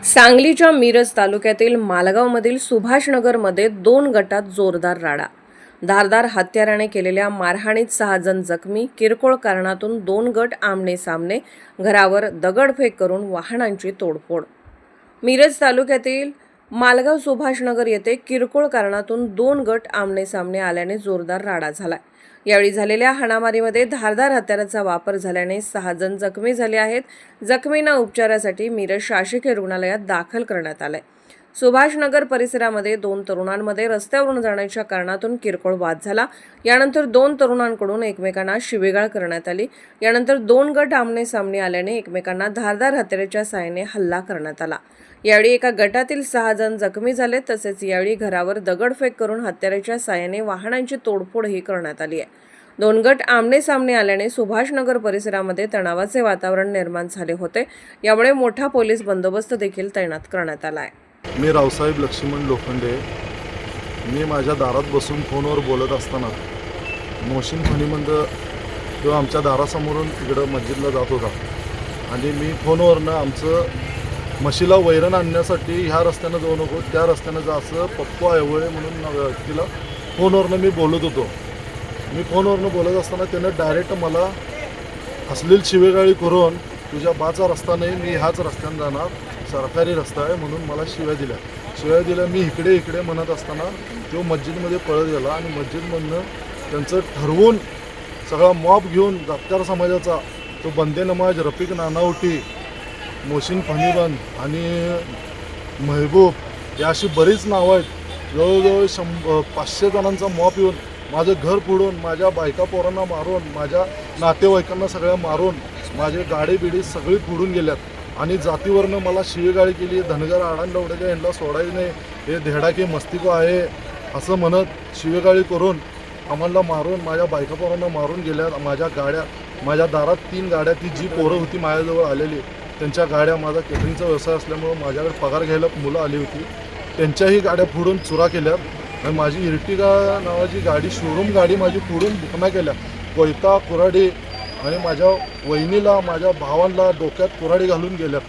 सांगलीच्या मिरज तालुक्यातील मालगावमधील सुभाषनगरमध्ये 2 गटात जोरदार राडा। धारदार हत्याराने केलेल्या मारहाणीत 6 जण जखमी। किरकोळ कारणातून 2 गट आमने सामने। घरावर दगडफेक करून वाहनांची तोडफोड। मिरज तालुक्यातील मालगाव सुभाषनगर येथे किरकोळ कारणातून 2 गट आमने सामने आल्याने जोरदार राडा झाला। यावेळी झालेल्या हाणामारीमध्ये धारदार हत्याराचा वापर झाल्याने 6 जण जखमी झाले आहेत। जखमींना उपचारासाठी मिरज शासकीय रुग्णालयात दाखल करण्यात आले। सुभाषनगर परिसरामध्ये 2 तरुणांमध्ये रस्त्यावरून जाण्याच्या कारणातून किरकोळ वाद झाला। यानंतर 2 तरुणांकडून एकमेकांना शिवीगाळ करण्यात आली। यानंतर 2 गट आमने सामने आल्याने एकमेकांना धारदार हत्याराच्या साहाय्याने हल्ला करण्यात आला। यावेळी एका गटातील 6 जण जखमी झाले। तसेच यावेळी घरावर दगडफेक करून हत्याराच्या साहाय्याने वाहनांची तोडफोडही करण्यात आली आहे। 2 गट आमने सामने आल्याने सुभाषनगर परिसरामध्ये तणावाचे वातावरण निर्माण झाले होते। यामुळे मोठा पोलीस बंदोबस्त देखील तैनात करण्यात आला आहे। मी रावसाहेब लक्ष्मण लोखंडे। मी माझ्या दारात बसून फोनवर बोलत असताना मोहसिन फणीमंद जो आमच्या दारासमोरून तिकडं मस्जिदला जात होता आणि मी फोनवरनं आमचं म्हशीला वैरण आणण्यासाठी ह्या रस्त्यानं जाऊ नको त्या रस्त्यानं जा असं पप्पू ऐवळे म्हणून तिला फोनवरनं मी बोलत होतो। मी फोनवरनं बोलत असताना त्यानं डायरेक्ट मला अश्लील शिवेगाळी करून तुझ्या बाचा रस्ता नाही, मी ह्याच रस्त्यानं जाणार, सरकारी रस्ता आहे म्हणून मला शिव्या दिल्या। मी इकडे म्हणत असताना तो मस्जिदमध्ये पळत गेला आणि मस्जिदमधनं त्यांचं ठरवून सगळा मॉब घेऊन जातकार समाजाचा तो बंदे नमाज रफिक नानावटी, मोहसिन फणीबंद आणि महबूब या अशी बरीच नावं आहेत। जवळजवळ 500 जणांचा मॉब येऊन माझं घर फोडून, माझ्या बायका पोरांना मारून, माझ्या नातेवाईकांना सगळ्या मारून, माझे गाडी बिडी सगळी फोडून गेल्यात आणि जातीवरनं मला शिवीगाळी केली। धनगर आडांडवड्याच्या यांना सोडायचं नाही, हे धेडाके मस्तिको आहे असं म्हणत शिवीगाळी करून आम्हाला मारून, माझ्या बायका पोरांना मारून गेल्यात। माझ्या दारात 3 गाड्या, ती जी पोरं होती माझ्याजवळ आलेली त्यांच्या गाड्या, माझा केटरिंगचा व्यवसाय असल्यामुळं माझ्याकडे पगार घ्यायला मुलं आली होती, त्यांच्याही गाड्या फोडून चुरा केल्यात आणि माझी इर्टिगा नावाची गाडी, शोरूम गाडी माझी फोडून बुकना केल्या। कोयता कुऱ्हाडी आणि माझ्या वहिनीला, माझ्या भावांना डोक्यात कुऱ्हाडी घालून गेल्यात।